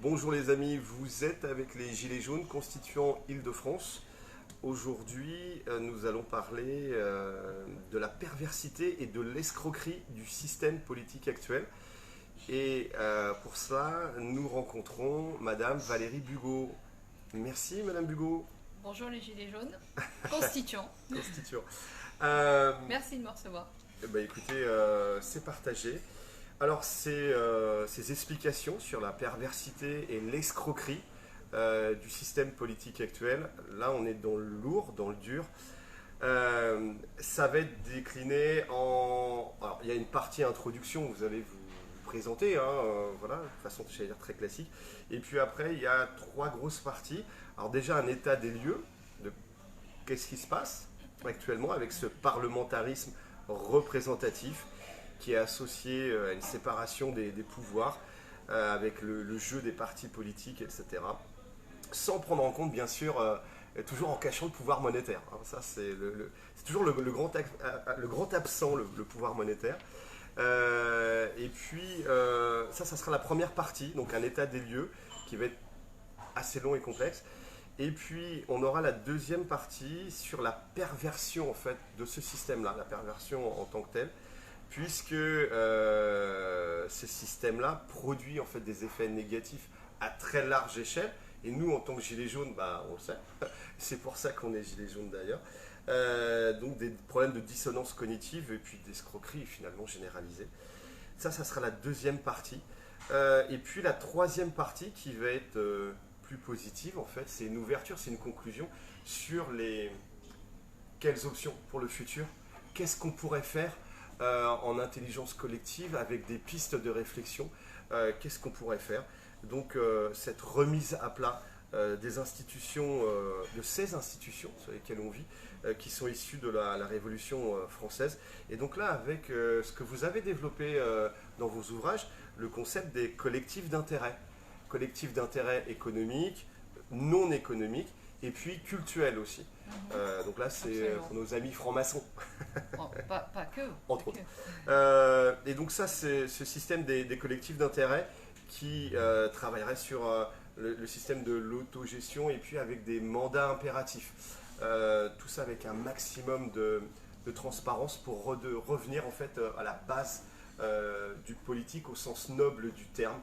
Bonjour les amis, vous êtes avec les Gilets jaunes constituant Île-de-France. Aujourd'hui, nous allons parler de la perversité et de l'escroquerie du système politique actuel. Et pour cela, nous rencontrons Madame Valérie Bugot. Merci Madame Bugot. Bonjour les Gilets jaunes, constituants. Constituant. Merci de me recevoir. Écoutez, c'est partagé. Alors, ces explications sur la perversité et l'escroquerie du système politique actuel, là on est dans le lourd, dans le dur. Ça va être décliné en... Alors, il y a une partie introduction, vous allez vous présenter, voilà, de façon, j'allais dire, très classique. Et puis après, il y a trois grosses parties. Alors déjà, un état des lieux, de qu'est-ce qui se passe actuellement avec ce parlementarisme représentatif qui est associé à une séparation des pouvoirs, avec le jeu des partis politiques, etc. Sans prendre en compte, bien sûr, toujours en cachant le pouvoir monétaire. Ça, c'est toujours le grand absent, le pouvoir monétaire. Et puis, ça sera la première partie, donc un état des lieux qui va être assez long et complexe. Et puis, on aura la deuxième partie sur la perversion, en fait, de ce système-là, la perversion en tant que telle, puisque ce système-là produit en fait des effets négatifs à très large échelle. Et nous, en tant que gilets jaunes, on le sait. C'est pour ça qu'on est gilets jaunes d'ailleurs. Donc des problèmes de dissonance cognitive et puis d'escroquerie finalement généralisée. Ça sera la deuxième partie. Et puis la troisième partie qui va être plus positive en fait, c'est une ouverture, c'est une conclusion sur quelles options pour le futur. Qu'est-ce qu'on pourrait faire en intelligence collective avec des pistes de réflexion. Qu'est-ce qu'on pourrait faire? Donc cette remise à plat des institutions, de ces institutions sur lesquelles on vit, qui sont issues de la Révolution française. Et donc là, avec ce que vous avez développé dans vos ouvrages, le concept des collectifs d'intérêt économiques, non économiques, et puis culturels aussi. Donc là, c'est pour nos amis francs-maçons. Pas que. Entre autres. Et donc ça, c'est ce système des collectifs d'intérêt qui travaillerait sur le système de l'autogestion et puis avec des mandats impératifs. Tout ça avec un maximum de transparence pour revenir en fait à la base du politique au sens noble du terme.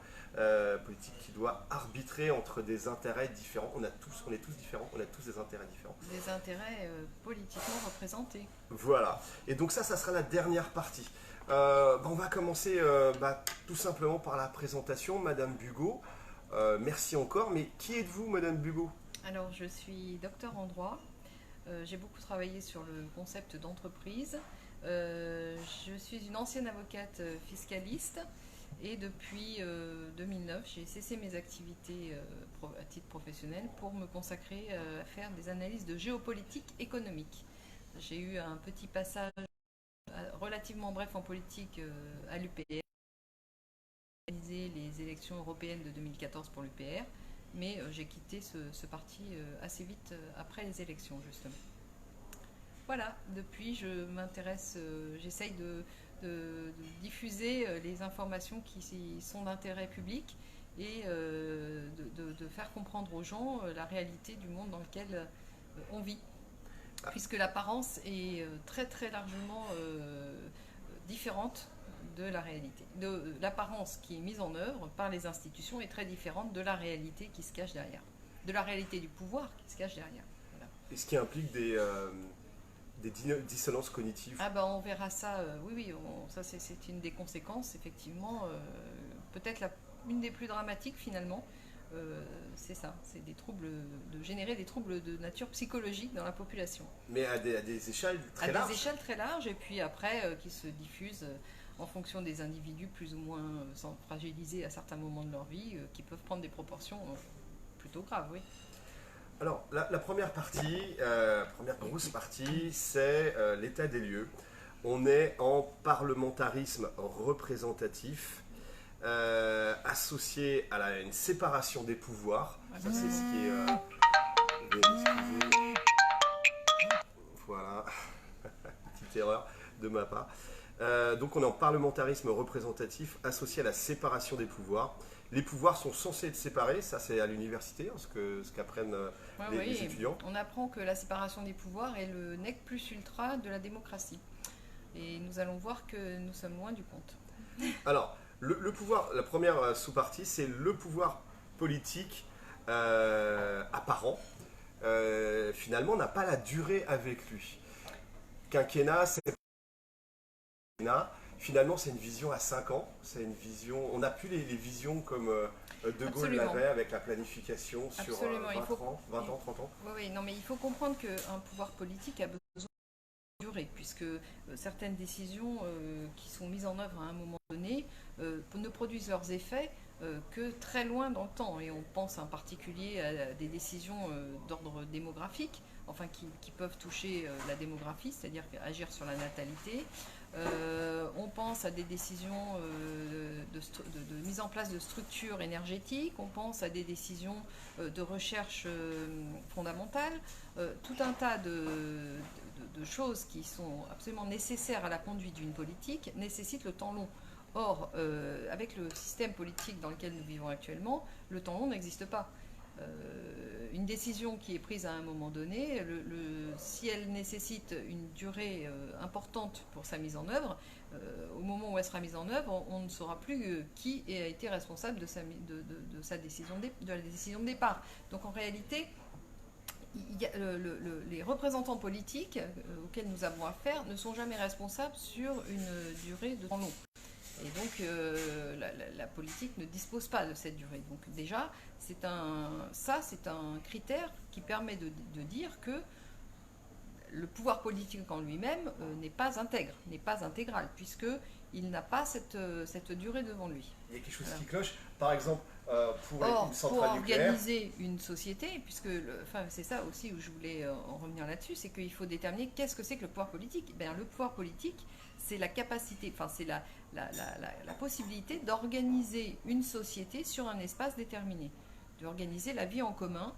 Politique qui doit arbitrer entre des intérêts différents. On est tous différents, on a tous des intérêts différents. Des intérêts politiquement représentés. Voilà. Et donc ça sera la dernière partie. On va commencer tout simplement par la présentation. Madame Bugot, merci encore. Mais qui êtes-vous, Madame Bugot? Alors, je suis docteur en droit. J'ai beaucoup travaillé sur le concept d'entreprise. Je suis une ancienne avocate fiscaliste. Et depuis 2009, j'ai cessé mes activités à titre professionnel pour me consacrer à faire des analyses de géopolitique économique. J'ai eu un petit passage relativement bref en politique à l'UPR, organisé les élections européennes de 2014 pour l'UPR, mais j'ai quitté ce parti assez vite après les élections, justement. Voilà, depuis je m'intéresse, j'essaye de diffuser les informations qui sont d'intérêt public et de faire comprendre aux gens la réalité du monde dans lequel on vit. Puisque l'apparence est très très largement différente de la réalité. L'apparence qui est mise en œuvre par les institutions est très différente de la réalité qui se cache derrière. De la réalité du pouvoir qui se cache derrière. Voilà. Et ce qui implique des dissonances cognitives. On verra ça, oui, ça c'est une des conséquences, effectivement, peut-être une des plus dramatiques finalement, c'est ça, c'est de générer des troubles de nature psychologique dans la population. Mais à des échelles très larges. À des échelles très larges, et puis après qui se diffusent en fonction des individus plus ou moins fragilisés à certains moments de leur vie, qui peuvent prendre des proportions plutôt graves, oui. Alors, la première partie, première grosse partie, c'est l'état des lieux. On est en parlementarisme représentatif, associé à une séparation des pouvoirs. Ça, c'est ce qui est... Voilà, petite erreur de ma part. Donc on est en parlementarisme représentatif associé à la séparation des pouvoirs. Les pouvoirs sont censés être séparés, ça c'est à l'université, ce qu'apprennent les étudiants. On apprend que la séparation des pouvoirs est le nec plus ultra de la démocratie. Et nous allons voir que nous sommes loin du compte. Alors, le pouvoir, la première sous-partie, c'est le pouvoir politique apparent. Finalement, n'a pas la durée avec lui. Quinquennat, c'est quinquennat. Finalement, c'est une vision à 5 ans. C'est une vision. On n'a plus les visions comme De Gaulle l'avait avec la planification sur 20 ans, 30 ans. Oui, non, mais il faut comprendre qu'un pouvoir politique a besoin de durée, puisque certaines décisions qui sont mises en œuvre à un moment donné ne produisent leurs effets que très loin dans le temps. Et on pense en particulier à des décisions d'ordre démographique, enfin qui peuvent toucher la démographie, c'est-à-dire agir sur la natalité. On pense à des décisions de mise en place de structures énergétiques, on pense à des décisions de recherche fondamentale, tout un tas de choses qui sont absolument nécessaires à la conduite d'une politique nécessitent le temps long. Or, avec le système politique dans lequel nous vivons actuellement, le temps long n'existe pas. Une décision qui est prise à un moment donné, si elle nécessite une durée importante pour sa mise en œuvre, au moment où elle sera mise en œuvre, on ne saura plus qui a été responsable de la décision de départ. Donc en réalité, les représentants politiques auxquels nous avons affaire ne sont jamais responsables sur une durée de temps long. Et donc la politique ne dispose pas de cette durée. Donc déjà, c'est un critère qui permet de dire que le pouvoir politique en lui-même n'est pas intègre, n'est pas intégral, puisqu'il n'a pas cette durée devant lui. Il y a quelque chose qui cloche, par exemple, pour une pour centrale nucléaire. Organiser une société, puisque c'est ça aussi où je voulais en revenir là-dessus, c'est qu'il faut déterminer qu'est-ce que c'est que le pouvoir politique. Le pouvoir politique, c'est la capacité, c'est la possibilité d'organiser une société sur un espace déterminé, d'organiser la vie en commun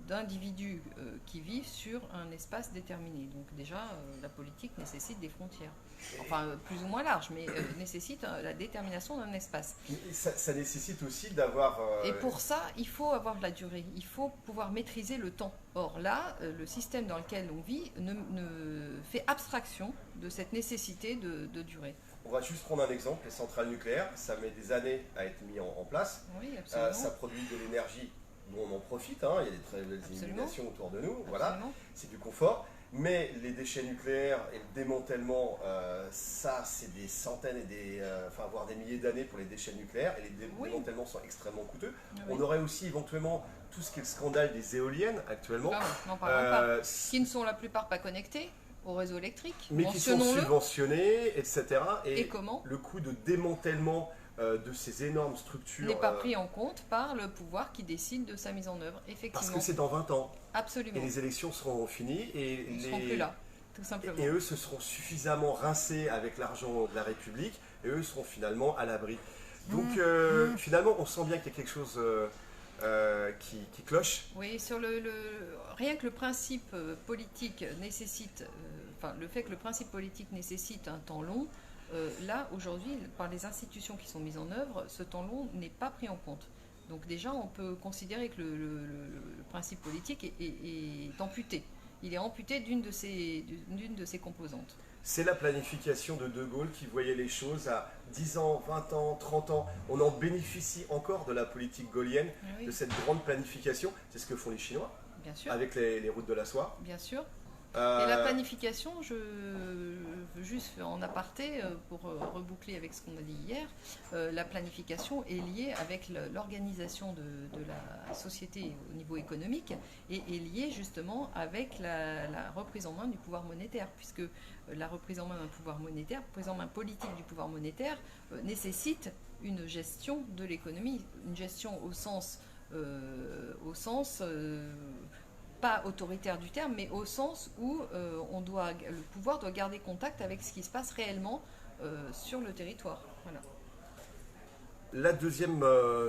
d'individus qui vivent sur un espace déterminé. Donc déjà, la politique nécessite des frontières. Enfin, plus ou moins larges, mais nécessite la détermination d'un espace. Ça nécessite aussi d'avoir... Et pour ça, il faut avoir de la durée. Il faut pouvoir maîtriser le temps. Or là, le système dans lequel on vit ne fait abstraction de cette nécessité de durée. On va juste prendre un exemple, les centrales nucléaires, ça met des années à être mis en place. Oui, absolument. Ça produit de l'énergie dont on en profite, hein. Il y a des très belles illuminations autour de nous, voilà. C'est du confort. Mais les déchets nucléaires et le démantèlement, ça c'est des centaines et voire des milliers d'années pour les déchets nucléaires, et les démantèlements sont extrêmement coûteux. Oui. On aurait aussi éventuellement tout ce qui est le scandale des éoliennes actuellement. N'en parlons pas. Qui ne sont la plupart pas connectés au réseau électrique. Mais qui sont subventionnés, etc. Et comment le coût de démantèlement de ces énormes structures n'est pas pris en compte par le pouvoir qui décide de sa mise en œuvre, effectivement. Parce que c'est dans 20 ans. Absolument. Et les élections seront finies. Et ils ne seront plus là, tout simplement. Et eux se seront suffisamment rincés avec l'argent de la République, et eux seront finalement à l'abri. Donc finalement, on sent bien qu'il y a quelque chose qui cloche. Oui, rien que le principe politique nécessite, le fait que le principe politique nécessite un temps long, là, aujourd'hui, par les institutions qui sont mises en œuvre, ce temps long n'est pas pris en compte. Donc déjà, on peut considérer que le principe politique est amputé. Il est amputé d'une de ses composantes. C'est la planification de Gaulle qui voyait les choses à 10 ans, 20 ans, 30 ans. On en bénéficie encore de la politique gaullienne, de cette grande planification. C'est ce que font les Chinois, bien sûr, avec les routes de la soie. Bien sûr. Et la planification, je veux juste en aparté, pour reboucler avec ce qu'on a dit hier, la planification est liée avec l'organisation de la société au niveau économique et est liée justement avec la reprise en main du pouvoir monétaire, puisque la reprise en main d'un pouvoir monétaire, la reprise en main politique du pouvoir monétaire nécessite une gestion de l'économie, une gestion au sens pas autoritaire du terme, mais au sens où le pouvoir doit garder contact avec ce qui se passe réellement sur le territoire. Voilà. La deuxième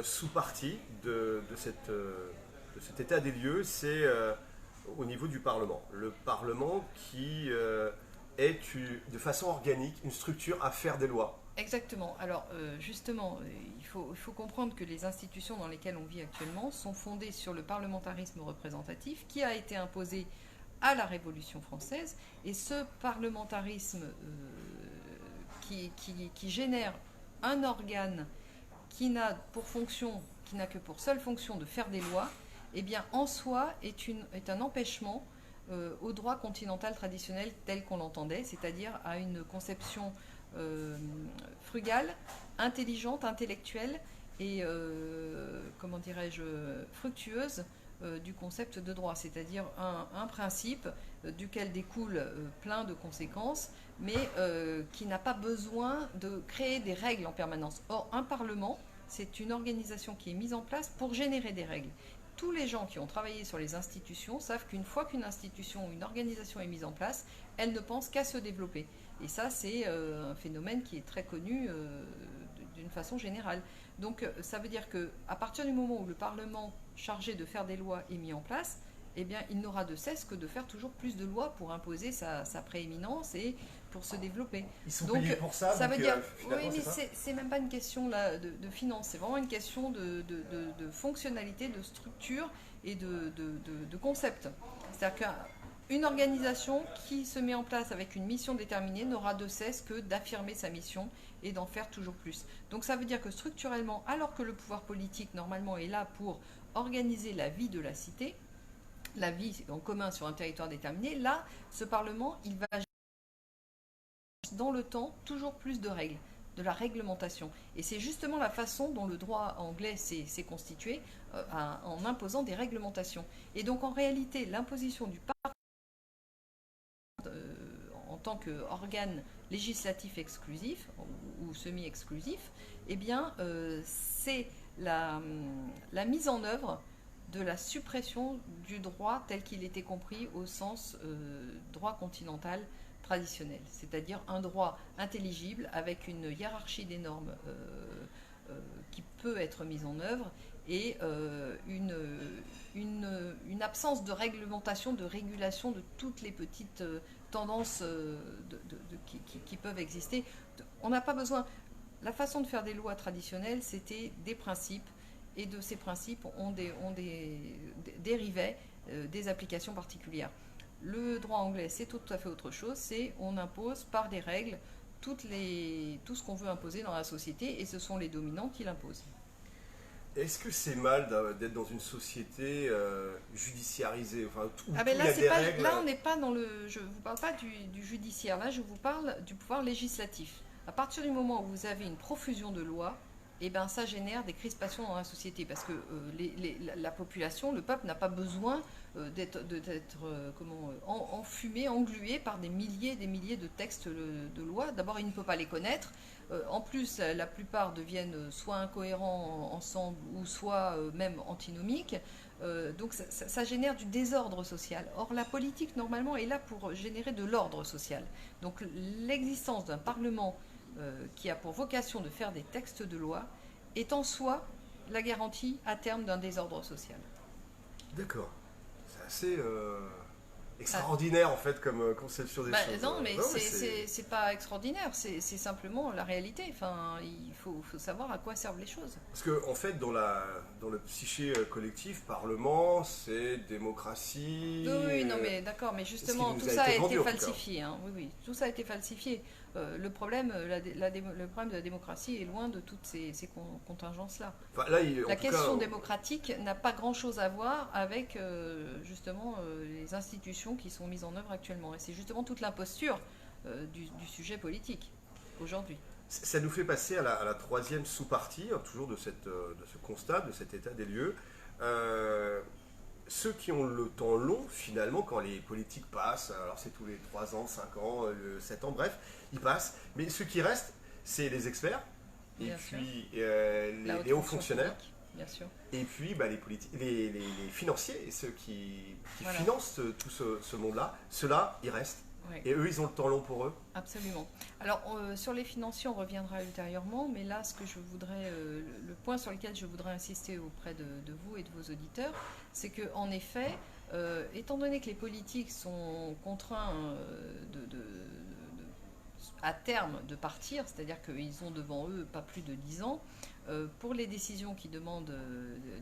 sous-partie de cet état des lieux, c'est au niveau du Parlement. Le Parlement qui de façon organique, une structure à faire des lois. Exactement. Alors justement, il faut comprendre que les institutions dans lesquelles on vit actuellement sont fondées sur le parlementarisme représentatif qui a été imposé à la Révolution française. Et ce parlementarisme qui génère un organe qui n'a que pour seule fonction de faire des lois, eh bien en soi est un empêchement au droit continental traditionnel tel qu'on l'entendait, c'est-à-dire à une conception frugale, intelligente, intellectuelle et, comment dirais-je, fructueuse du concept de droit, c'est-à-dire un principe duquel découle plein de conséquences, mais qui n'a pas besoin de créer des règles en permanence. Or, un Parlement, c'est une organisation qui est mise en place pour générer des règles. Tous les gens qui ont travaillé sur les institutions savent qu'une fois qu'une institution ou une organisation est mise en place, elle ne pense qu'à se développer. Et ça, c'est un phénomène qui est très connu d'une façon générale. Donc, ça veut dire qu'à partir du moment où le Parlement chargé de faire des lois est mis en place, eh bien, il n'aura de cesse que de faire toujours plus de lois pour imposer sa prééminence et pour se développer. Ils sont payés pour ça, ça donc, veut dire, finalement, oui, mais c'est même pas une question là, de finance, c'est vraiment une question de fonctionnalité, de structure et de concept. C'est-à-dire qu'une organisation qui se met en place avec une mission déterminée n'aura de cesse que d'affirmer sa mission et d'en faire toujours plus. Donc ça veut dire que structurellement, alors que le pouvoir politique normalement est là pour organiser la vie de la cité, la vie en commun sur un territoire déterminé, là, ce Parlement, il va dans le temps toujours plus de règles, de la réglementation. Et c'est justement la façon dont le droit anglais s'est constitué en imposant des réglementations. Et donc en réalité, l'imposition du Parlement en tant qu'organe législatif exclusif ou semi-exclusif, eh bien, c'est la mise en œuvre de la suppression du droit tel qu'il était compris au sens droit continental traditionnel, c'est-à-dire un droit intelligible avec une hiérarchie des normes qui peut être mise en œuvre et une absence de réglementation, de régulation de toutes les petites tendances qui peuvent exister. On n'a pas besoin. La façon de faire des lois traditionnelles, c'était des principes, et de ces principes, on dérivait des applications particulières. Le droit anglais, c'est tout à fait autre chose, c'est on impose par des règles tout ce qu'on veut imposer dans la société, et ce sont les dominants qui l'imposent. Est-ce que c'est mal d'être dans une société judiciarisée, enfin, où là, il y a des règles? Là, on n'est pas dans le. Je ne vous parle pas du judiciaire, là, je vous parle du pouvoir législatif. À partir du moment où vous avez une profusion de lois, eh ben, ça génère des crispations dans la société parce que la population, le peuple n'a pas besoin d'être enfumé, englué par des milliers et des milliers de textes de loi. D'abord, il ne peut pas les connaître. En plus, la plupart deviennent soit incohérents ensemble ou soit même antinomiques. Donc ça génère du désordre social. Or, la politique, normalement, est là pour générer de l'ordre social. Donc l'existence d'un Parlement qui a pour vocation de faire des textes de loi est en soi la garantie à terme d'un désordre social. D'accord. C'est assez extraordinaire en fait comme conception des choses. Non, mais c'est pas extraordinaire, c'est simplement la réalité. Enfin, il faut savoir à quoi servent les choses. Parce que en fait, dans le psyché collectif, Parlement, c'est démocratie. Oui, non, mais d'accord, mais justement, tout ça a été falsifié. Hein. Oui, tout ça a été falsifié. Le problème de la démocratie est loin de toutes ces contingences-là. Enfin, là, la question démocratique n'a pas grand-chose à voir avec justement les institutions qui sont mises en œuvre actuellement. Et c'est justement toute l'imposture du sujet politique aujourd'hui. Ça nous fait passer à la troisième sous-partie, toujours de ce constat, de cet état des lieux. Ceux qui ont le temps long, finalement, quand les politiques passent, alors c'est tous les 3 ans, 5 ans, 7 ans, bref, ils passent. Mais ceux qui restent, c'est les experts, et puis les hauts fonctionnaires, bien sûr. et puis les financiers, et ceux qui financent tout ce monde-là. Ceux-là, ils restent. Oui. Et eux, ils ont le temps long pour eux? Absolument. Alors, sur les financiers, on reviendra ultérieurement, mais là, le point sur lequel je voudrais insister auprès de vous et de vos auditeurs, c'est qu'en effet, étant donné que les politiques sont contraints à terme de partir, c'est-à-dire qu'ils ont devant eux pas plus de 10 ans, pour les décisions qui demandent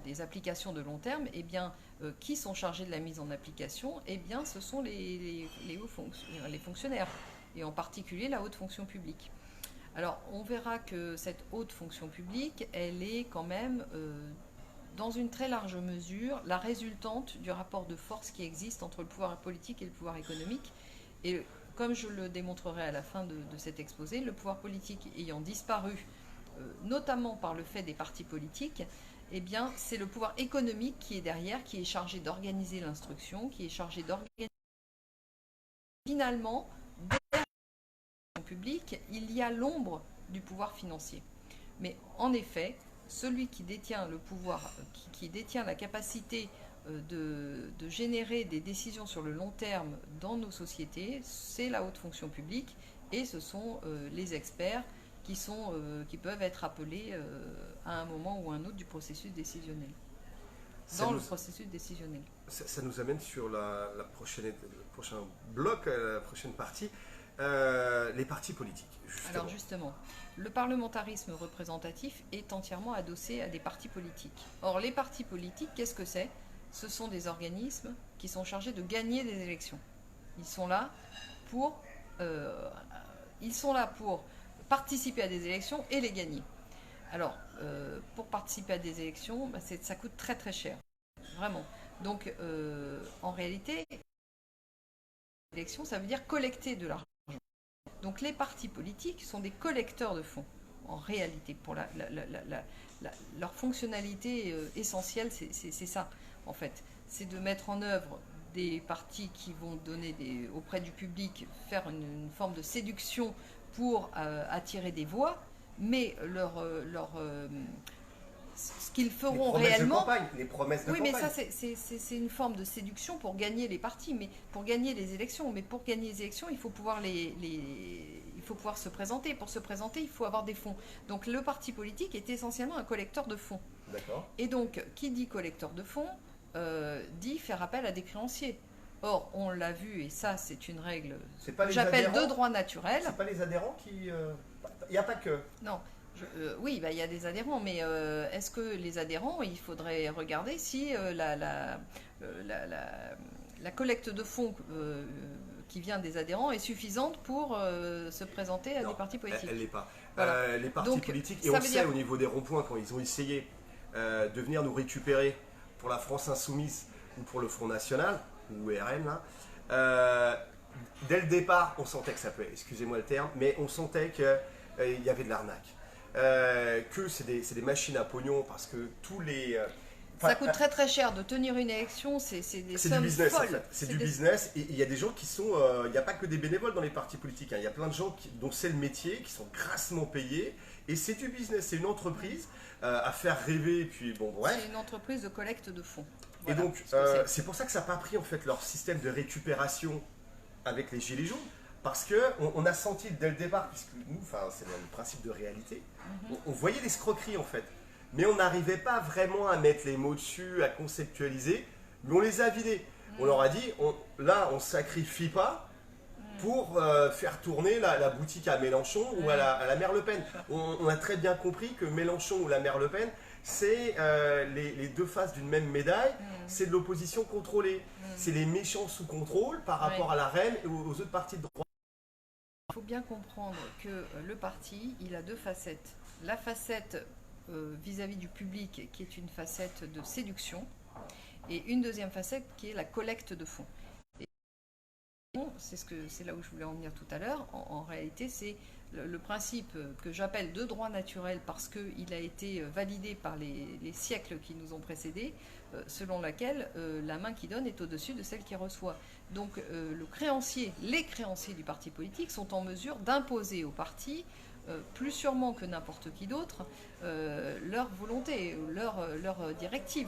des applications de long terme, eh bien, qui sont chargés de la mise en application? Eh bien, ce sont les fonctionnaires, et en particulier la haute fonction publique. Alors, on verra que cette haute fonction publique, elle est quand même, dans une très large mesure, la résultante du rapport de force qui existe entre le pouvoir politique et le pouvoir économique. Et comme je le démontrerai à la fin de cet exposé, le pouvoir politique ayant disparu, notamment par le fait des partis politiques, eh bien, c'est le pouvoir économique qui est derrière, qui est chargé d'organiser l'instruction, qui est chargé d'organiser. Finalement, derrière le public, il y a l'ombre du pouvoir financier. Mais en effet, celui qui détient le pouvoir, qui détient la capacité de générer des décisions sur le long terme dans nos sociétés, c'est la haute fonction publique et ce sont les experts qui peuvent être appelés à un moment ou à un autre du processus décisionnel. Le processus décisionnel. Ça nous amène sur le prochain bloc, la prochaine partie, les partis politiques. Justement. Alors justement, le parlementarisme représentatif est entièrement adossé à des partis politiques. Or, les partis politiques, qu'est-ce que c'est? Ce sont des organismes qui sont chargés de gagner des élections. Ils sont là pour participer à des élections et les gagner. Alors, pour participer à des élections, ça coûte très très cher, vraiment. Donc, en réalité, l'élection, ça veut dire collecter de l'argent. Donc, les partis politiques sont des collecteurs de fonds, en réalité. Pour leur fonctionnalité essentielle, c'est ça, en fait. C'est de mettre en œuvre des partis qui vont donner auprès du public, faire une forme de séduction pour attirer des voix, mais ce qu'ils feront réellement... Les promesses de campagne. Oui, mais ça, c'est une forme de séduction pour gagner les partis, mais pour gagner les élections. Mais pour gagner les élections, il faut pouvoir il faut pouvoir se présenter. Pour se présenter, il faut avoir des fonds. Donc le parti politique est essentiellement un collecteur de fonds. D'accord. Et donc, qui dit collecteur de fonds, dit faire appel à des créanciers. Or, on l'a vu, et ça, c'est une règle que j'appelle de droit naturel. C'est pas les adhérents qui... Il n'y a pas que... Non. Oui, il y a des adhérents, mais est-ce que les adhérents, il faudrait regarder si la collecte de fonds qui vient des adhérents est suffisante pour se présenter à des partis politiques? Elle ne l'est pas. Voilà. Les partis politiques, et on le sait au niveau des ronds-points, quand ils ont essayé de venir nous récupérer pour la France Insoumise ou pour le Front National, ou RN, là, dès le départ, on sentait que ça peut, excusez-moi le terme, mais on sentait qu'il y avait de l'arnaque. Que c'est des machines à pognon parce que tous les... ça coûte très très cher de tenir une élection, c'est des sommes business, folles. En fait. C'est du business et il y a des gens qui sont... il n'y a pas que des bénévoles dans les partis politiques, hein. Il y a plein de gens dont c'est le métier, qui sont grassement payés et c'est du business, c'est une entreprise à faire rêver et puis bon bref. C'est une entreprise de collecte de fonds. Voilà, et donc c'est pour ça que ça n'a pas pris en fait leur système de récupération avec les gilets jaunes. Parce qu'on a senti dès le départ, puisque nous, c'est le principe de réalité, on voyait l'escroquerie en fait. Mais on n'arrivait pas vraiment à mettre les mots dessus, à conceptualiser, mais on les a vidés. On leur a dit, là on ne sacrifie pas pour faire tourner la boutique à Mélenchon ou à la mère Le Pen. On a très bien compris que Mélenchon ou la mère Le Pen, c'est les deux faces d'une même médaille, c'est de l'opposition contrôlée. C'est les méchants sous contrôle par rapport à la reine et aux autres partis de droite. Il faut bien comprendre que le parti, il a deux facettes. La facette vis-à-vis du public, qui est une facette de séduction, et une deuxième facette qui est la collecte de fonds. C'est là où je voulais en venir tout à l'heure. En réalité, c'est le principe que j'appelle de droit naturel parce qu'il a été validé par les siècles qui nous ont précédés, selon laquelle la main qui donne est au-dessus de celle qui reçoit. Donc les créanciers du parti politique sont en mesure d'imposer au parti, plus sûrement que n'importe qui d'autre, leur volonté, leur directive,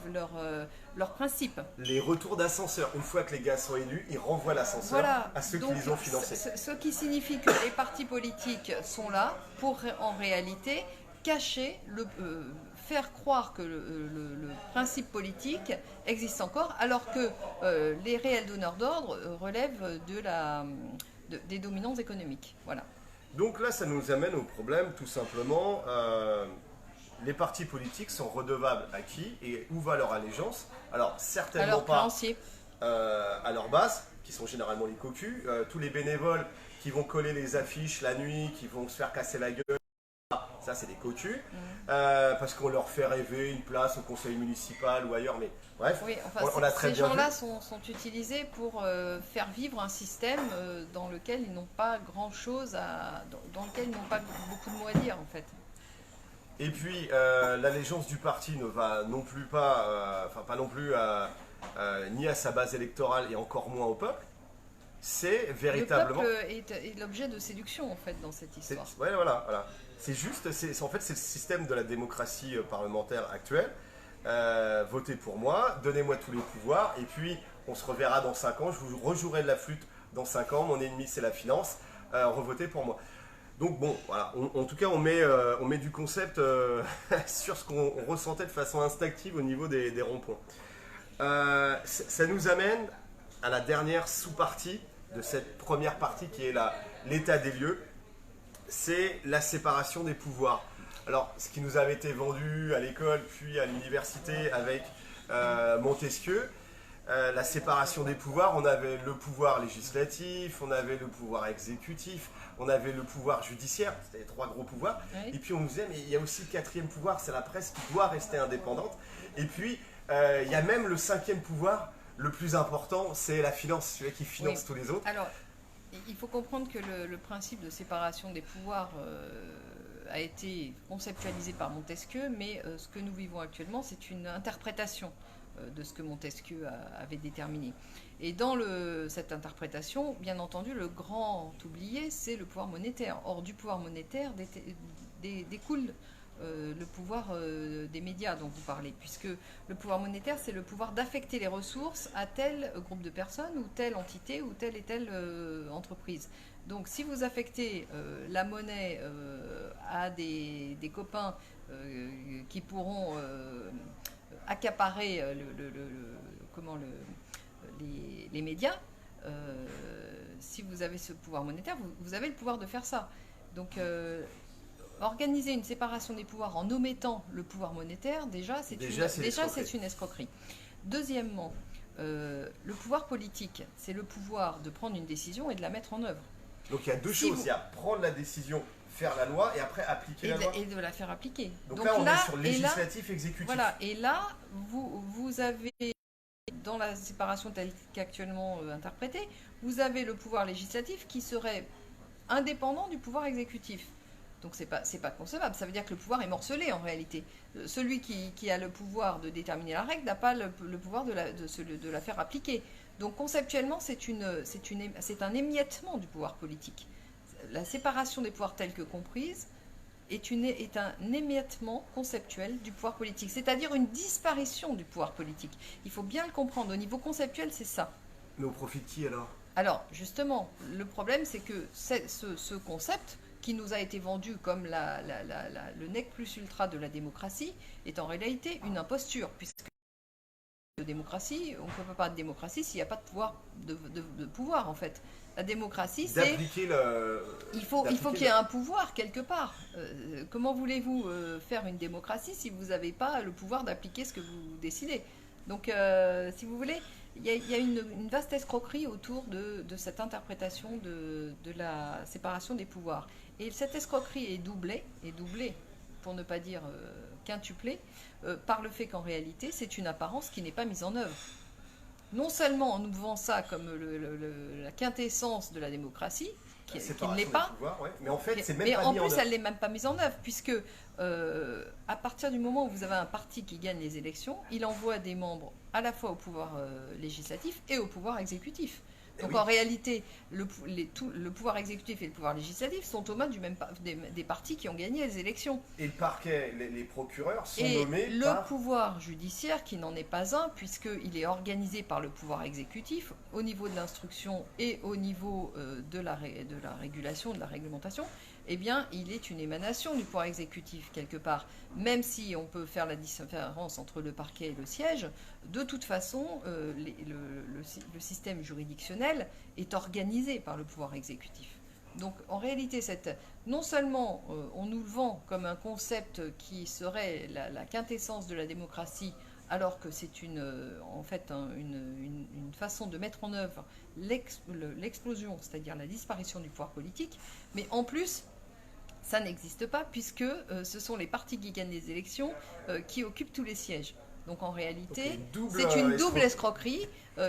leur principe. Les retours d'ascenseur, une fois que les gars sont élus, ils renvoient l'ascenseur à ceux qui les ont financés. Ce qui signifie que les partis politiques sont là pour, en réalité, cacher, faire croire que le principe politique existe encore, alors que les réels donneurs d'ordre relèvent des dominances économiques. Voilà. Donc là, ça nous amène au problème, tout simplement, les partis politiques sont redevables à qui et où va leur allégeance? Alors, certainement Alors, pas créancier. à leur base, qui sont généralement les cocus, tous les bénévoles qui vont coller les affiches la nuit, qui vont se faire casser la gueule, ça c'est des cocus, parce qu'on leur fait rêver une place au conseil municipal ou ailleurs, mais bref, Oui, enfin, on l'a très ces bien gens-là vu. sont utilisés pour faire vivre un système dans lequel ils n'ont pas grand-chose dans lequel ils n'ont pas beaucoup de mots à dire, en fait. Et puis, l'allégeance du parti ne va non plus pas, enfin pas non plus ni à sa base électorale et encore moins au peuple. C'est Le véritablement. peuple est l'objet de séduction, en fait, dans cette histoire. Ouais, voilà, voilà. C'est juste, en fait, c'est le système de la démocratie parlementaire actuelle. Votez pour moi, donnez-moi tous les pouvoirs, et puis on se reverra dans 5 ans. Je vous rejouerai de la flûte dans 5 ans. Mon ennemi, c'est la finance. Revotez pour moi. Donc bon, voilà. En tout cas, on met du concept sur ce qu'on ressentait de façon instinctive au niveau des ronds-points. Ça nous amène à la dernière sous-partie de cette première partie qui est l'état des lieux. C'est la séparation des pouvoirs. Alors, ce qui nous avait été vendu à l'école puis à l'université avec Montesquieu, la séparation des pouvoirs, on avait le pouvoir législatif, on avait le pouvoir exécutif, on avait le pouvoir judiciaire, c'était les 3 gros pouvoirs. Oui. Et puis on nous disait, mais il y a aussi le 4e pouvoir, c'est la presse qui doit rester indépendante. Et puis, il y a même le 5e pouvoir, le plus important, c'est la finance, celui qui finance Oui. tous les autres. Alors, il faut comprendre que le principe de séparation des pouvoirs a été conceptualisé par Montesquieu, mais ce que nous vivons actuellement, c'est une interprétation de ce que Montesquieu avait déterminé. Et dans cette interprétation, bien entendu, le grand oublié, c'est le pouvoir monétaire. Or, du pouvoir monétaire découle le pouvoir des médias dont vous parlez, puisque le pouvoir monétaire, c'est le pouvoir d'affecter les ressources à tel groupe de personnes ou telle entité ou telle et telle entreprise. Donc si vous affectez la monnaie à des copains qui pourront accaparer les médias, si vous avez ce pouvoir monétaire, vous avez le pouvoir de faire ça. Donc organiser une séparation des pouvoirs en omettant le pouvoir monétaire, déjà, c'est une escroquerie. Deuxièmement, le pouvoir politique, c'est le pouvoir de prendre une décision et de la mettre en œuvre. Donc il y a deux choses, il y a prendre la décision, faire la loi et après appliquer la loi. Et de la faire appliquer. Donc là, on est sur législatif, exécutif. Voilà, et là, vous avez, dans la séparation telle qu'actuellement interprétée, vous avez le pouvoir législatif qui serait indépendant du pouvoir exécutif. Donc c'est pas concevable. Ça veut dire que le pouvoir est morcelé en réalité. Celui qui a le pouvoir de déterminer la règle n'a pas le pouvoir de la faire appliquer. Donc conceptuellement, c'est un émiettement du pouvoir politique. La séparation des pouvoirs telle que comprise est un émiettement conceptuel du pouvoir politique, c'est-à-dire une disparition du pouvoir politique. Il faut bien le comprendre. Au niveau conceptuel, c'est ça. Mais au profit de qui alors? Alors, justement, le problème, c'est que ce concept qui nous a été vendu comme le nec plus ultra de la démocratie est en réalité une imposture, puisque de démocratie, on ne peut pas parler de démocratie s'il n'y a pas de pouvoir, de pouvoir en fait. La démocratie, c'est... Il faut qu'il y ait un pouvoir quelque part. Comment voulez-vous faire une démocratie si vous n'avez pas le pouvoir d'appliquer ce que vous décidez? Donc, si vous voulez, il y a une vaste escroquerie autour de cette interprétation de la séparation des pouvoirs. Et cette escroquerie est doublée, pour ne pas dire quintuplée, par le fait qu'en réalité, c'est une apparence qui n'est pas mise en œuvre. Non seulement en nous vend ça comme la quintessence de la démocratie, qui ne l'est pas, pouvoirs, ouais. Mais en fait, c'est même mais pas en mis plus, en œuvre. elle n'est même pas mise en œuvre, puisque à partir du moment où vous avez un parti qui gagne les élections, il envoie des membres à la fois au pouvoir législatif et au pouvoir exécutif. Donc oui. En réalité, le pouvoir exécutif et le pouvoir législatif sont aux mains des partis qui ont gagné les élections. Et le parquet, les procureurs sont et nommés le pouvoir judiciaire, qui n'en est pas un, puisqu'il est organisé par le pouvoir exécutif au niveau de l'instruction et au niveau de la régulation, de la réglementation, eh bien, il est une émanation du pouvoir exécutif quelque part. Même si on peut faire la différence entre le parquet et le siège, de toute façon, le système juridictionnel est organisé par le pouvoir exécutif. Donc en réalité, non seulement on nous le vend comme un concept qui serait la quintessence de la démocratie, alors que c'est en fait une façon de mettre en œuvre l'explosion, c'est-à-dire la disparition du pouvoir politique, mais en plus, ça n'existe pas puisque ce sont les partis qui gagnent les élections qui occupent tous les sièges. Donc en réalité, c'est une double escroquerie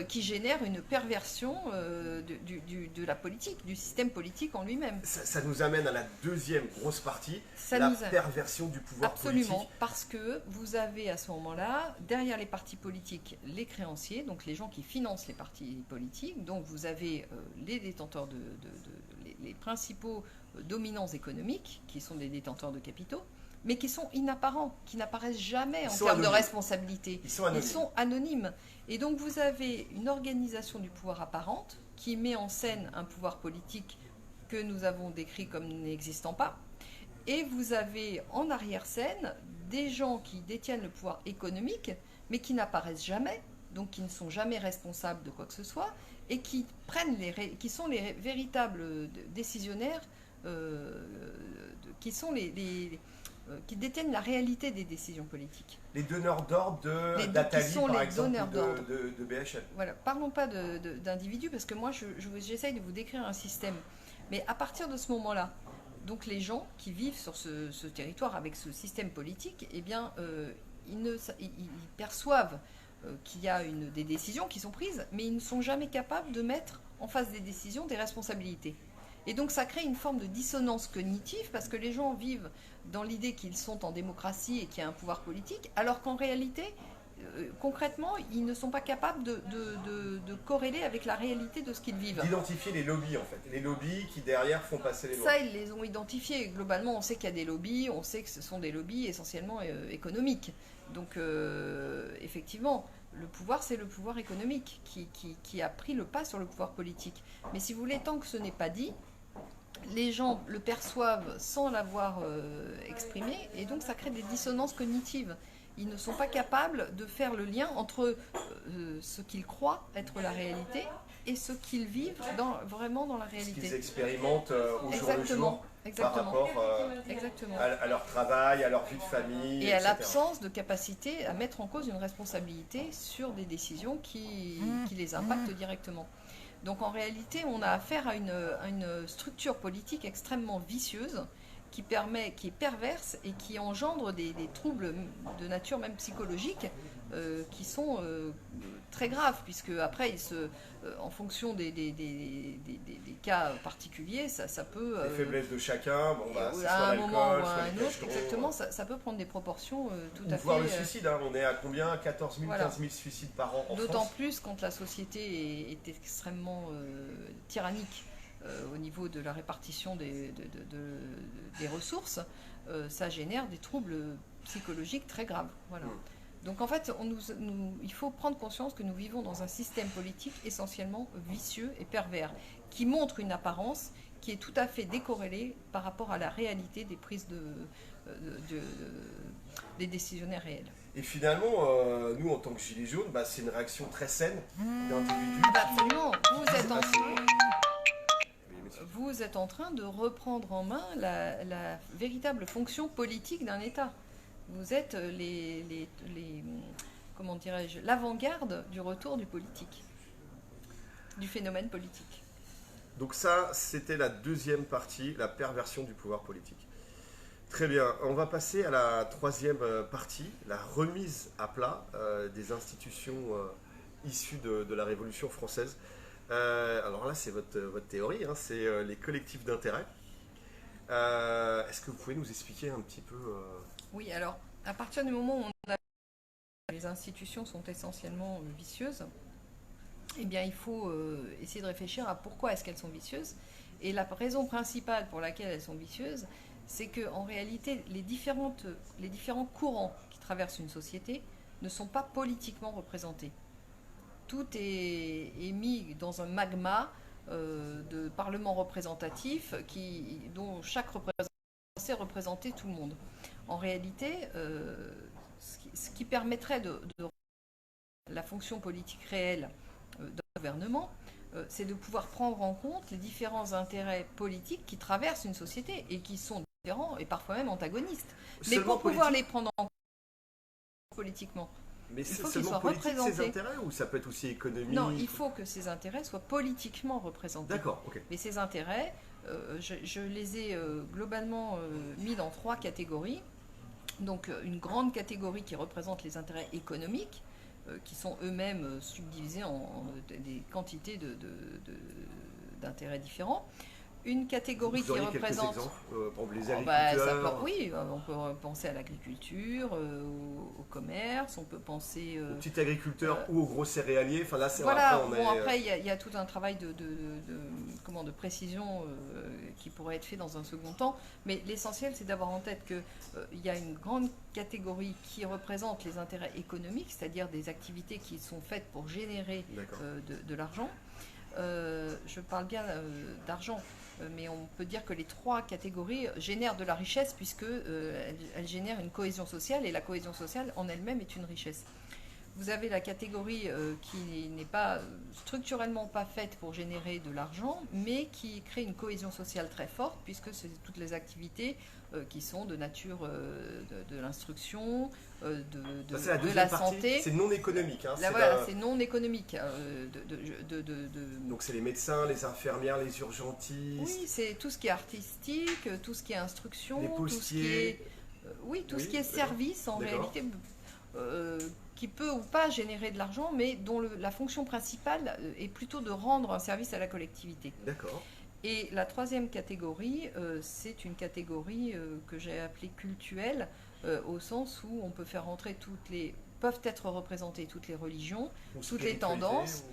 qui génère une perversion de la politique, du système politique en lui-même. Ça nous amène à la deuxième grosse partie, perversion du pouvoir politique. Absolument, parce que vous avez à ce moment-là, derrière les partis politiques, les créanciers, donc les gens qui financent les partis politiques, donc vous avez les détenteurs les principaux dominants économiques, qui sont des détenteurs de capitaux, mais qui sont inapparents, qui n'apparaissent jamais en termes de responsabilité. Ils sont anonymes. Et donc vous avez une organisation du pouvoir apparente qui met en scène un pouvoir politique que nous avons décrit comme n'existant pas. Et vous avez en arrière-scène des gens qui détiennent le pouvoir économique, mais qui n'apparaissent jamais, donc qui ne sont jamais responsables de quoi que ce soit, et qui sont les véritables décisionnaires, qui détiennent la réalité des décisions politiques. Les donneurs d'ordre d'Attali, par exemple, de BHL. Voilà, parlons pas d'individus, parce que moi, j'essaye de vous décrire un système. Mais à partir de ce moment-là, donc les gens qui vivent sur ce territoire avec ce système politique, eh bien, ils perçoivent qu'il y a des décisions qui sont prises, mais ils ne sont jamais capables de mettre en face des décisions des responsabilités. Et donc ça crée une forme de dissonance cognitive parce que les gens vivent dans l'idée qu'ils sont en démocratie et qu'il y a un pouvoir politique, alors qu'en réalité, concrètement, ils ne sont pas capables de corréler avec la réalité de ce qu'ils vivent. D'identifier les lobbies, en fait. Les lobbies qui, derrière, font passer les lois. Ça, ils les ont identifiés. Globalement, on sait qu'il y a des lobbies, on sait que ce sont des lobbies essentiellement économiques. Donc, effectivement, le pouvoir, c'est le pouvoir économique qui a pris le pas sur le pouvoir politique. Mais si vous voulez, tant que ce n'est pas dit, les gens le perçoivent sans l'avoir exprimé, et donc ça crée des dissonances cognitives. Ils ne sont pas capables de faire le lien entre ce qu'ils croient être la réalité et ce qu'ils vivent vraiment dans la réalité. Ce qu'ils expérimentent au jour le jour par rapport à leur travail, à leur vie de famille, et à l'absence de capacité à mettre en cause une responsabilité sur des décisions qui les impactent directement. Donc en réalité, on a affaire à une structure politique extrêmement vicieuse qui est perverse et qui engendre des troubles de nature même psychologique qui sont très graves, puisque après, en fonction des cas particuliers, ça peut... les faiblesses de chacun, c'est à soit un moment ou à soit un autre, exactement, ça peut prendre des proportions tout à fait... Voire le suicide, on est à combien? 14 000, 15 000 suicides par an en France. D'autant plus quand la société est extrêmement tyrannique au niveau de la répartition des ressources, ça génère des troubles psychologiques très graves. Voilà. Donc en fait, il faut prendre conscience que nous vivons dans un système politique essentiellement vicieux et pervers, qui montre une apparence qui est tout à fait décorrélée par rapport à la réalité des prises des décisionnaires réels. Et finalement, nous en tant que Gilets jaunes, c'est une réaction très saine d'individus. Absolument, vous êtes en train de reprendre en main la véritable fonction politique d'un État. Vous êtes comment dirais-je, l'avant-garde du retour du politique, du phénomène politique. Donc ça, c'était la deuxième partie, la perversion du pouvoir politique. Très bien, on va passer à la troisième partie, la remise à plat des institutions issues de la Révolution française. Alors là, c'est votre théorie, c'est les collectifs d'intérêt. Est-ce que vous pouvez nous expliquer un petit peu Oui, alors, à partir du moment où les institutions sont essentiellement vicieuses, eh bien, il faut essayer de réfléchir à pourquoi est-ce qu'elles sont vicieuses. Et la raison principale pour laquelle elles sont vicieuses, c'est qu'en réalité, les différents courants qui traversent une société ne sont pas politiquement représentés. Tout est mis dans un magma de parlements représentatifs dont chaque représentant sait représenter tout le monde. En réalité, ce qui permettrait de la fonction politique réelle d'un gouvernement, c'est de pouvoir prendre en compte les différents intérêts politiques qui traversent une société et qui sont différents et parfois même antagonistes. Mais Seulement pour pouvoir politique? les prendre en compte politiquement, Mais il c'est faut qu'ils seulement soient politique ces représentés. intérêts ou ça peut être aussi économique? Non, il faut que ces intérêts soient politiquement représentés. D'accord, ok. Mais ces intérêts, je les ai globalement mis dans 3 catégories. Donc une grande catégorie qui représente les intérêts économiques, qui sont eux-mêmes subdivisés en des quantités d'intérêts différents. Une catégorie Vous qui auriez quelques représente... exemples, par exemple les ça agriculteurs, oui, on peut penser à l'agriculture, au commerce, on peut penser... aux petits agriculteurs ou aux gros céréaliers. Enfin là, c'est Voilà, après, on est. après il y a tout un travail de précision qui pourrait être fait dans un second temps, mais l'essentiel c'est d'avoir en tête qu'il y a une grande catégorie qui représente les intérêts économiques, c'est-à-dire des activités qui sont faites pour générer de l'argent. Je parle bien d'argent, mais on peut dire que les 3 catégories génèrent de la richesse puisque elles génèrent une cohésion sociale et la cohésion sociale en elle-même est une richesse. Vous avez la catégorie qui n'est pas structurellement pas faite pour générer de l'argent, mais qui crée une cohésion sociale très forte, puisque c'est toutes les activités qui sont de nature de l'instruction, de la santé. C'est non économique. Hein, voilà, c'est non économique. Donc c'est les médecins, les infirmières, les urgentistes. Oui, c'est tout ce qui est artistique, tout ce qui est instruction, les postiers. tout ce qui est service en réalité. Qui peut ou pas générer de l'argent, mais dont la fonction principale est plutôt de rendre un service à la collectivité. D'accord. Et la 3e catégorie, c'est une catégorie que j'ai appelée cultuelle, au sens où on peut faire entrer peuvent être représentées toutes les religions, toutes les tendances,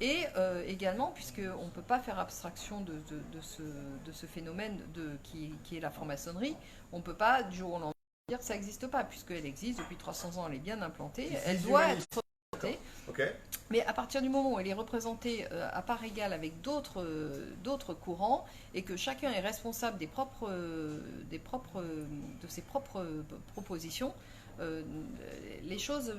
et également, puisqu'on ne peut pas faire abstraction de ce phénomène qui est la franc-maçonnerie, on ne peut pas du jour au lendemain dire que ça n'existe pas, puisqu'elle existe depuis 300 ans, elle est bien implantée, elle doit être représentée. Okay. Mais à partir du moment où elle est représentée à part égale avec d'autres courants et que chacun est responsable de ses propres propositions, les choses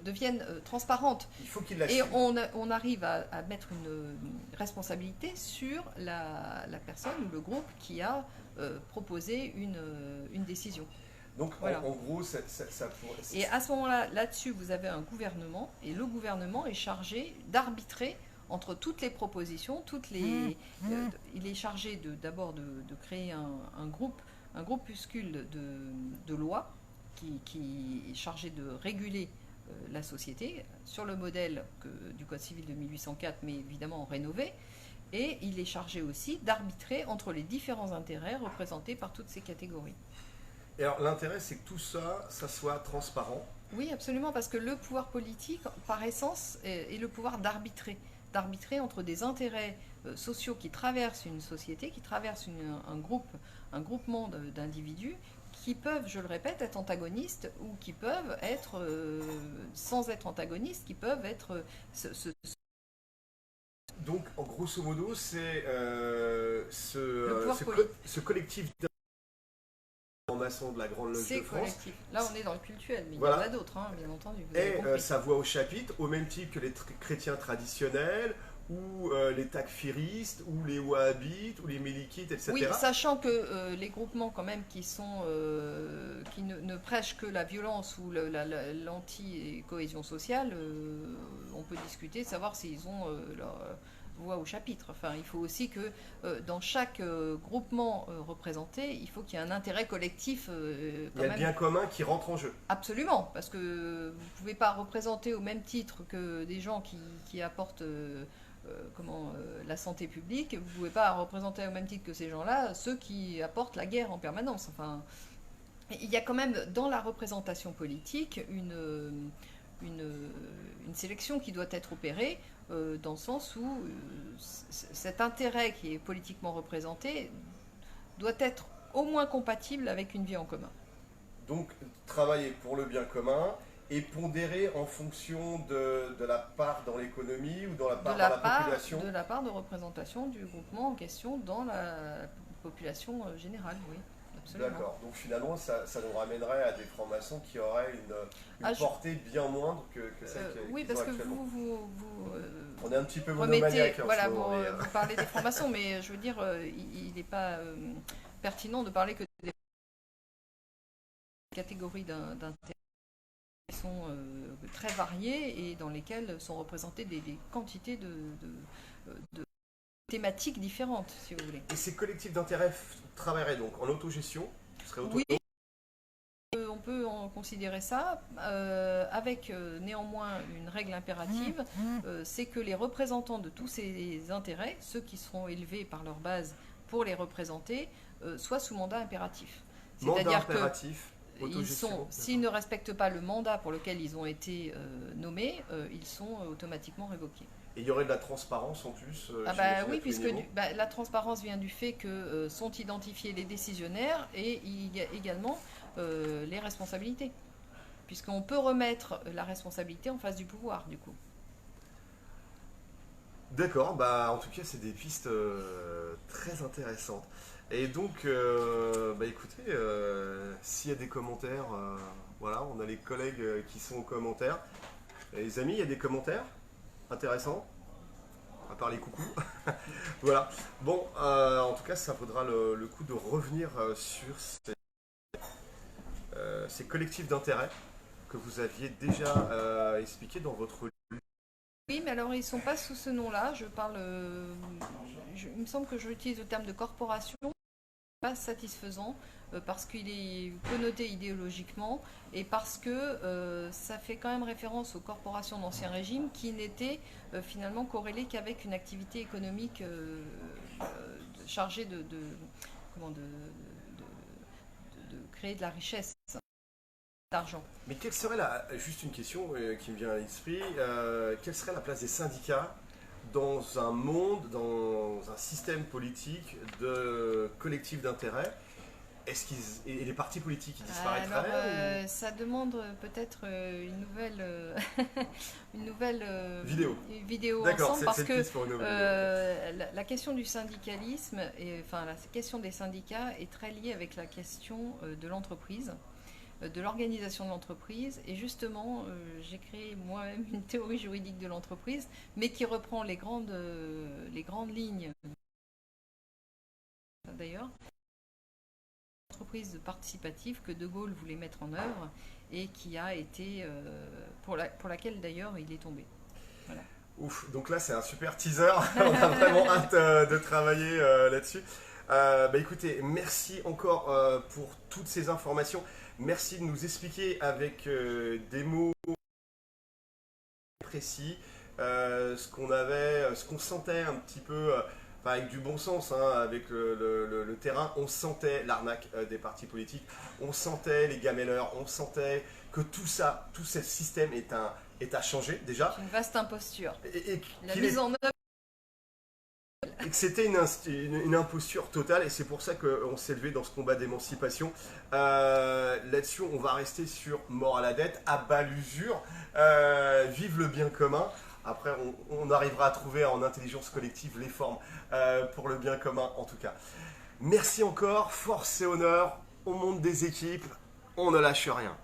deviennent transparentes. Il faut qu'il et on arrive à mettre une responsabilité sur la personne ou le groupe qui a proposé une décision. Donc voilà. en gros, ça pourrait... Et à ce moment-là, là-dessus, vous avez un gouvernement, et le gouvernement est chargé d'arbitrer entre toutes les propositions, il est chargé d'abord de créer un groupuscule de lois qui est chargé de réguler la société sur le modèle du Code civil de 1804, mais évidemment rénové. Et il est chargé aussi d'arbitrer entre les différents intérêts représentés par toutes ces catégories. Et alors l'intérêt, c'est que tout ça soit transparent. Oui, absolument, parce que le pouvoir politique, par essence, est le pouvoir d'arbitrer entre des intérêts sociaux qui traversent une société, qui traversent un groupement d'individus, qui peuvent, je le répète, être antagonistes ou qui peuvent être, sans être antagonistes, qui peuvent être... Donc, en grosso modo, c'est ce collectif maçon de la Grande Loge de France. Collectif. Là, on est dans le cultuel, mais voilà. Il y en a d'autres, hein, bien entendu. Et sa voix au chapitre, au même titre que les chrétiens traditionnels, ou les takfiristes, ou les wahhabites, ou les mélikites, etc. Oui, sachant que les groupements quand même qui ne prêchent que la violence ou l'anti-cohésion sociale, on peut discuter, savoir s'ils ont leur voix au chapitre. Enfin, il faut aussi que dans chaque groupement représenté, il faut qu'il y ait un intérêt collectif. Il y a le bien commun qui rentre en jeu. Absolument, parce que vous ne pouvez pas représenter au même titre que des gens qui apportent la santé publique, vous ne pouvez pas représenter au même titre que ces gens-là ceux qui apportent la guerre en permanence. Enfin, il y a quand même dans la représentation politique une sélection qui doit être opérée dans le sens où cet intérêt qui est politiquement représenté doit être au moins compatible avec une vie en commun. Donc, travailler pour le bien commun et pondérer en fonction de la part dans l'économie ou dans la part dans la population. De la part de représentation du groupement en question dans la population générale, oui. Absolument. D'accord, donc finalement ça nous ramènerait à des francs-maçons qui auraient une portée bien moindre que celle oui, parce que vous On est un petit peu remettez, monomaniaque en voilà, ce moment, pour mais, vous parler des francs-maçons, mais je veux dire, il n'est pas pertinent de parler que des catégories d'intérêts qui sont très variées et dans lesquelles sont représentées des quantités de thématiques différentes, si vous voulez. Et ces collectifs d'intérêt travailleraient donc en autogestion, ce serait Oui, on peut en considérer ça, avec néanmoins une règle impérative, c'est que les représentants de tous ces intérêts, ceux qui seront élevés par leur base pour les représenter, soient sous mandat impératif. mandat C'est-à-dire impératif, autogestion. s'ils ne respectent pas le mandat pour lequel ils ont été nommés, ils sont automatiquement révoqués. Et il y aurait de la transparence en plus. Ah j'imagine, bah à oui, tous les puisque niveaux. la transparence vient du fait que sont identifiés les décisionnaires et il y a également les responsabilités. Puisqu'on peut remettre la responsabilité en face du pouvoir, du coup. D'accord, bah en tout cas c'est des pistes très intéressantes. Et donc, bah écoutez, s'il y a des commentaires, voilà, on a les collègues qui sont aux commentaires. Et les amis, il y a des commentaires intéressants, à part les coucous. Voilà. Bon, en tout cas, ça vaudra le coup de revenir sur ces collectifs d'intérêt que vous aviez déjà expliqué dans votre livre. Oui, mais alors ils ne sont pas sous ce nom-là. Je parle. Il me semble que j'utilise le terme de corporation. Pas satisfaisant parce qu'il est connoté idéologiquement et parce que ça fait quand même référence aux corporations d'Ancien Régime qui n'étaient finalement corrélées qu'avec une activité économique chargée comment, de créer de la richesse, d'argent. Mais quelle serait juste une question qui me vient à l'esprit, quelle serait la place des syndicats dans un monde, dans un système politique de collectifs d'intérêt? Et les partis politiques qui disparaîtraient Alors, ça demande peut-être une nouvelle, une nouvelle vidéo D'accord, ensemble parce c'est que une piste pour une nouvelle vidéo. la question du syndicalisme, enfin la question des syndicats est très liée avec la question de l'entreprise, de l'organisation de l'entreprise. Et justement, j'ai créé moi-même une théorie juridique de l'entreprise, mais qui reprend les grandes lignes, d'ailleurs, entreprise participative que De Gaulle voulait mettre en œuvre et qui a été pour laquelle d'ailleurs il est tombé. Voilà. Ouf, donc là c'est un super teaser, on a vraiment hâte de travailler là-dessus. Bah écoutez, merci encore pour toutes ces informations. Merci de nous expliquer avec des mots précis ce qu'on sentait un petit peu. Enfin, avec du bon sens, hein, avec le terrain, on sentait l'arnaque des partis politiques, on sentait les gamelleurs, on sentait que tout ça, tout ce système est à changer déjà. C'est une vaste imposture. Et la mise en œuvre. Et que c'était une imposture totale, et c'est pour ça qu'on s'est levé dans ce combat d'émancipation. Là-dessus, on va rester sur mort à la dette, à bas l'usure, vive le bien commun. Après, on arrivera à trouver en intelligence collective les formes pour le bien commun, en tout cas. Merci encore, force et honneur, on monte des équipes, on ne lâche rien.